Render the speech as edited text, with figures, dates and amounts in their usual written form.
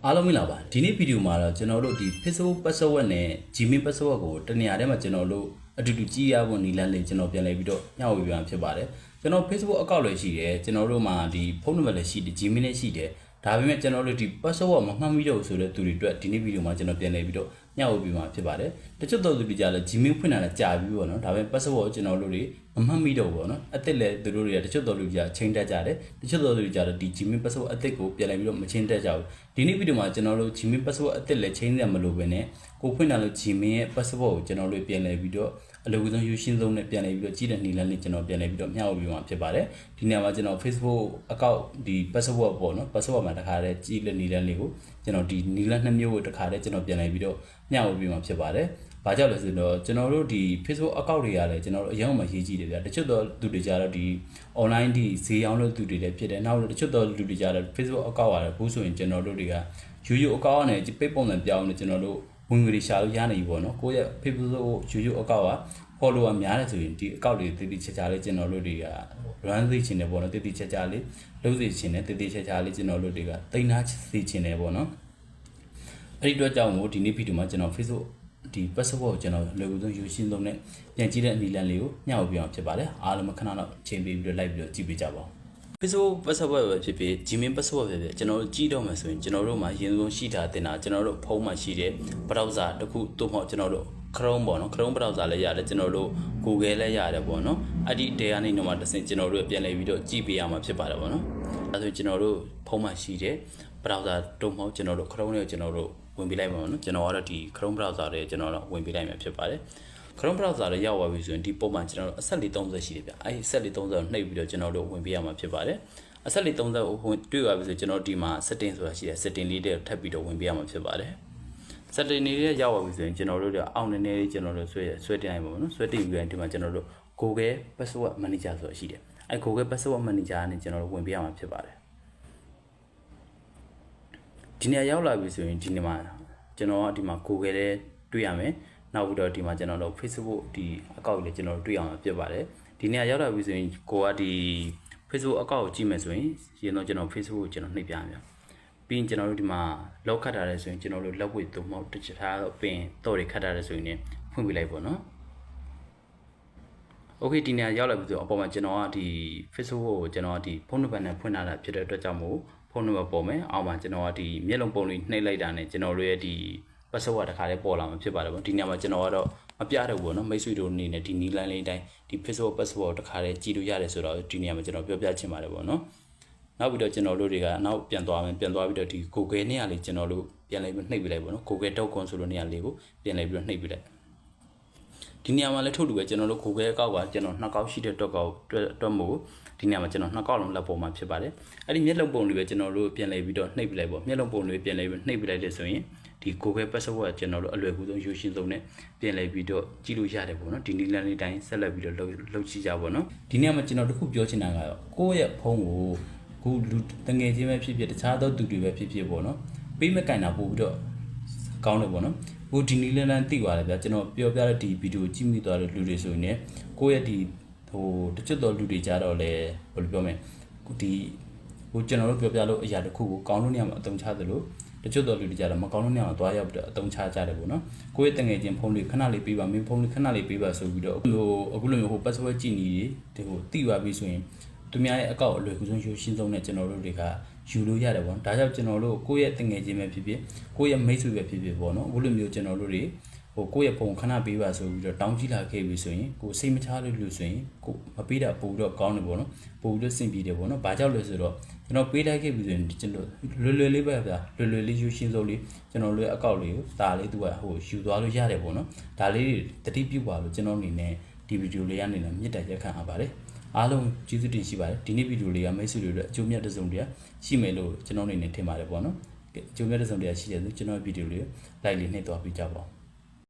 အားလုံးမင်္ဂလာပါဒီနေ့ဗီဒီယိုမှာတော့ကျွန်တော်တို့ဒီ Facebook password နဲ့ Gmail password ကိုတနေရာထဲမှာကျွန်တော်တို့အတူတူကြည့်ရဖို့နည်းလမ်းလေးကျွန်တော်ပြန်လည်ပြီးတော့ညှောက်ဝေပြန်ဖြစ်ပါတယ်ကျွန်တော် Facebook account လည်းရှိတယ်ကျွန်တော်တို့မှာဒီဖုန်းနံပါတ်လည်းရှိတယ် Gmail လည်းရှိတယ်ဒါပေမဲ့ကျွန်တော်တို့ဒီ password မမှတ်မိတော့ဆိုတဲ့သူတွေအတွက်ဒီနေ့ဗီဒီယိုမှာကျွန်တော်ပြန်လည်ပြီးတော့ညှောက်ဝေပြမှာဖြစ်ပါတယ်တချို့တော်သူတွေကြလည်း Gmail ဖွင့်တာလည်းကြာပြီပေါ့နော်ဒါပေမဲ့ password ကိုကျွန်တော်တို့တွေမမှတ်မိတော့ဘူးပေါ့နော်အစ်စ်လည်းသူတို့တွေကတချို့တော်လူကြီးချိန်တက်ကြတယ်တချို့တော်လူကြီးကြတော့ဒီ Gmail password အစ်စ်ကိုပြန်လည်ပြီးတော့မချင်းတက်ကြဘူးဒီနေ့ဗီဒီယိုမှာကျွန်တော်တို့ Gmail password အစ်စ်လည်းချိန်ရမလို့ပဲနဲ့ကိုဖွင့်တာလို့ Gmail ရဲ့ password ကိုကျွန်တော်တို့ပြန်လည်ပြီးတော့အလုပ်ဆုံးယူရှင်းဆုံးနဲ့ပြန်လည်ပြီးတော့ကြည့်တဲ့နည်းလမ်းလေးကျွန်တော်ပြန်လည်ပြီးတော့မျှဝေပေးမှာဖြစ်ပါတယ်ဒီနေ့မှာကျွန်တော် Facebook account ဒီ password ပေါ့နော် password မှာတခါတည်းကြည့်တဲ့နည်းလမ်းလေးကိုကျွန်တော်ဒီနည်းလမ်းနှစ်မျိုးကိုတခါတည်းကျွန်တော်ပြန်လည်ပြီးတော့မျှဝေပေးမှာဖြစ်ပါတယ်ဘာကြောင့်လဲဆိုတော့ကျွန်တော်တို့ဒီ Facebook account တွေကလည်းကျွန်တော်တို့အရင်ကမှရေးကြည့်တယ်ဗျာတချို့တော့သူတွေကြတော့ဒီ online ဒီဈေးရောင်းလို့သူတွေလည်းဖြစ်တယ်နောက်တချို့တော့လူတွေကြတော့ Facebook account ရတယ်ဘူးဆိုရင်ကျွန်တော်တို့တွေကရိုးရိုး account နဲ့ပိတ်ပုံစံပြောင်းနေကျွန်တော်တို့ဝင်ငွေရှာလို့ရနိုင်ပြီပေါ့နော်ကိုယ့်ရဲ့ Facebook ရိုးရိုး account က follower များတယ်ဆိုရင်ဒီ account တွေတည်တည်ချာချာလေးကျွန်တော်တို့တွေက run သိချင်တယ်ပေါ့နော်တည်တည်ချာချာလေးလုပ်သိချင်တယ်တည်တည်ချာချာလေးကျွန်တော်တို့တွေကတိန်းသားသိချင်တယ်ပေါ့နော်အဲ့ဒီတော့ကြောင့်မို့ဒီနေ့ဗီဒီယိုမှာကျွန်တော် Facebookဒီ password ကိုကျွန်တော်လွယ်ကူဆုံးယူရှင်းဆုံးနဲ့ပြန်ကြည့်တဲ့နည်းလမ်းလေးကိုမျှဝေပြအောင်ဖြစ်ပါတယ်အားလုံးခဏတော့ချိန်ပေးပြီးတော့လိုက်ပြီးတော့ကြည့်ပေးကြပါဦး Facebook password ပဲဖြစ်ဖြစ် Gmail password ပဲဖြစ်ကျွန်တော်တို့ကြည့်တော့မယ်ဆိုရင်ကျွန်တော်တို့မှာရင်းဆုံးရှိတာတင်တာကျွန်တော်တို့ဖုန်းမှာရှိတဲ့ browser တစ်ခုသို့မဟုတ်ကျွန်တော်တို့ Chrome ပေါ့နော် Chrome browser လည်းရတယ်ကျွန်တော်တို့ Google လည်းရတယ်ပေါ့နော်အဲ့ဒီ data နဲ့တော့မှတစ်ဆင့်ကျွန်တော်တို့ပြန်လည်ပြီးတော့ကြည့်ပေးရမှာဖြစ်ပါတယ်ပေါ့နော်အဲဆိုကျွန်တော်တို့ဖုန်းမှာရှိတဲ့ browser တို့မဟုတ်ကျွန်တော်တို့ Chrome နဲ့ကျွန်တော်တို့ဝင်ပေးလိုက်ပါမယ်နော်ကျွန်တော်ကတော့ဒီ Chrome browser တွေကျွန်တော်တော့ဝင်ပေးလိုက်မှာဖြစ်ပါတယ် Chrome browser တွေရောက်သွားပြီဆိုရင်ဒီပုံမှန်ကျွန်တော်တို့အဆက်လေး30ရှိတယ်ဗျအဲ့ဒီအဆက်လေး30ကိုနှိပ်ပြီးတော့ကျွန်တော်တို့ဝင်ပေးရမှာဖြစ်ပါတယ်အဆက်လေး30ကိုတွေ့ရပြီဆိုကျွန်တော်ဒီမှာ setting ဆိုတာရှိတယ် setting လေးတွေထပ်ပြီးတော့ဝင်ပေးရမှာဖြစ်ပါတယ် setting လေးတွေရောက်သွားပြီဆိုရင်ကျွန်တော်တို့အောက်နည်းနည်းလေးကျွန်တော်တို့ဆွဲတင်လိုက်ပါမယ်နော်ဆွဲတင်ပြီးရင်ဒီမှာကျွန်တော်တို့ Google password manager ဆိုတာရှိတယ်အဲ့ Google password manager နဲ့ကျွန်တော်တို့ဝင်ပေးရမှာဖြစ်ပါတယ်ဒီနေရာရောက်လာပြီဆိုရင်ဒီနေရာကျွန်တော်ကဒီမှာ Google နဲ့တွေ့ရမယ်နောက်ပြီးတော့ဒီမှာကျွန်တော်တို့ Facebook ဒီ account လေးကျွန်တော်တို့တွေ့အောင်ဖြစ်ပါတယ်ဒီနေရာရောက်လာပြီဆိုရင်ကိုကဒီ Facebook account ကိုကြည့်မယ်ဆိုရင်ရင်တော့ကျွန်တော် Facebook ကိုကျွန်တော်နှိပ်ပြရမယ်ပြီးရင်ကျွန်တော်တို့ဒီမှာ log ခတ်ထားတယ်ဆိုရင်ကျွန်တော်တို့ log ဝေသုံးမဟုတ်တစ်ချက်ထားတော့ပင်တော့တွေခတ်ထားတယ်ဆိုရင်ဖွင့်ပြလိုက်ပေါ့နော် Okay ဒီနေရာရောက်လာပြီဆိုအပေါ်မှာကျွန်တော်ကဒီ Facebook ကိုကျွန်တော်ကဒီဖုန်းနံပါတ်နဲ့ဖွင့်ထားတာဖြစ်တဲ့အတွက်ကြောင့်မို့ဖုန်းနံပါတ်ပေါ်မယ်အောက်မှာကျွန်တော်ကဒီမျက်လုံးပုံလေးနှိပ်လိုက်တာနဲ့ကျွန်တော်တို့ရဲ့ဒီ password တခါလေးပေါ်လာမှာဖြစ်ပါတယ်ပေါ့ဒီနေရာမှာကျွန်တော်ကတော့မပြတော့ဘူးပေါ့နော်မိတ်ဆွေတို့အနေနဲ့ဒီနီးလန်းလေးတိုင်းဒီ Facebook password တခါလေးကြည့်လို့ရတယ်ဆိုတော့ဒီနေရာမှာကျွန်တော်ပြောပြချင်ပါတယ်ပေါ့နော်နောက်ပြီးတော့ကျွန်တော်တို့တွေကနောက်ပြန်သွားမယ်ပြန်သွားပြီးတော့ဒီ Google နေရာလေးကျွန်တော်တို့ပြန်လိုက်ပြီးနှိပ်ပြလိုက်ပေါ့နော် google.com ဆိုတဲ့နေရာလေးကိုပြန်လိုက်ပြီးတော့နှိပ်ပြလိုက်ဒီနေရာမှာလည်းထုတ်လို့ပဲကျွန်တော်တို့ Google အကောက်ကကျွန်တော်နှစ်ကောက်ရှိတဲ့တော့မို့ဒီနေရာမှာကျွန်တော်နှစ်ကောက်လုံးလက်ပေါ်မှာဖြစ်ပါတယ်အဲ့ဒီမျက်လုံးပုံလေးပဲကျွန်တော်တို့ပြန်လဲပြီးတော့နှိပ်ပြလိုက်ပေါ့မျက်လုံးပုံလေးပြန်လဲပြီးနှိပ်ပြလိုက်တဲ့ဆိုရင်ဒီ Google password ကျွန်တော်တို့အလွယ်ကူဆုံးယူရှင်းဆုံးနဲ့ပြန်လဲပြီးတော့ကြည့်လို့ရတယ်ပေါ့နော်ဒီနည်းလမ်းလေးတိုင်းဆက်လက်ပြီးတော့လုပ်ကြည့်ကြပါပေါ့နော်ဒီနေရာမှာကျွန်တော်တခုပြောချင်တာကတော့ကိုယ့်ရဲ့ဖုန်းကိုကိုလူတငယ်ချင်းပဲဖြစ်ဖြစ်တခြားသောသူတွေပဲဖြစ်ဖြစ်ပေါ့နော်ပေးမကင်တာပို့ပြီးတော့ကောင်းတယ်ပေါ့နော်ဟိုဒီနီလန်သိပါတယ်ဗျာကျွန်တော်ပြောပြတဲ့ဒီဗီဒီယိုကြည့်မိသွားတဲ့လူတွေဆိုရင်ကိုယ့်ရဲ့ဒီဟိုတချို့တော်လူတွေကြတော့လေဘယ်လိုပြောမလဲဒီဟိုကျွန်တော်တို့ပြောပြလို့အရာတစ်ခုကိုကောင်းလို့နေရာမှာအသုံးချသလိုတချို့တော်လူတွေကြတော့မကောင်းလို့နေရာမှာသွားရောက်ပြီးတော့အသုံးချကြတယ်ပေါ့နော်ကိုယ့်ရဲ့တငယ်ချင်းဖုန်းလေးခဏလေးပေးပါမင်းဖုန်းလေးခဏလေးပေးပါဆိုပြီးတော့အခုလိုမျိုးဟို password ကြည့်နေဒီဟိုသိပါပြီဆိုရင်သူများရဲ့အကောင့်အလွယ်ကူဆုံးယူရှင်းဆုံးနဲ့ကျွန်တော်တို့တွေကယူလို့ရတယ်ပေါ့ဒါကြောင့်ကျွန်တော်တို့ကိုယ့်ရဲ့တငယ်ချင်းပဲဖြစ်ဖြစ်ကိုယ့်ရဲ့မိတ်ဆွေပဲဖြစ်ဖြစ်ပေါ့နော်အခုလိုမျိုးကျွန်တော်တို့တွေဟိုကိုယ့်ရဲ့ဖုန်းခဏပေးပါဆိုပြီးတော့တောင်းကြည့်လာခဲ့ပြီဆိုရင်ကိုစိတ်မချလို့ဆိုရင်ကိုမပေးတာပို့တော့ကောင်းတယ်ပေါ့နော်ပို့လို့စင်ပြေတယ်ပေါ့နော်ဘာကြောင့်လဲဆိုတော့ကျွန်တော်ပေးလိုက်ခဲ့ပြီဆိုရင်ကျွန်တော်လွယ်လွယ်လေးပဲဗျာလွယ်လွယ်လေးယူရှင်းဆုံးလေးကျွန်တော်တို့ရဲ့အကောင့်လေးကိုဒါလေးသူကဟိုယူသွားလို့ရတယ်ပေါ့နော်ဒါလေးတတိပြုပါလို့ကျွန်တော်အနေနဲ့ဒီဗီဒီယိုလေးကနေလည်းမြစ်တာရက်ခံရပါတယ်အားလုံးကျေးဇူးတင်ရှိပါတယ်ဒီနေ့ဗီဒီယိုလေးကမိတ်ဆွေတွေအတွက်အကျိုးမြတ်တဲ့စုံတရားရှိမယ်လို့ကျွန်တော်အနေနဲ့ထင်ပါတယ်ပေါ့နော်အကျိုးမြတ်တဲ့စုံတရားရှိတဲ့ဆိုကျွန်တော်ဗီဒီယိုလေး like လေးနှိပ်သွားပြီးကြပါဦး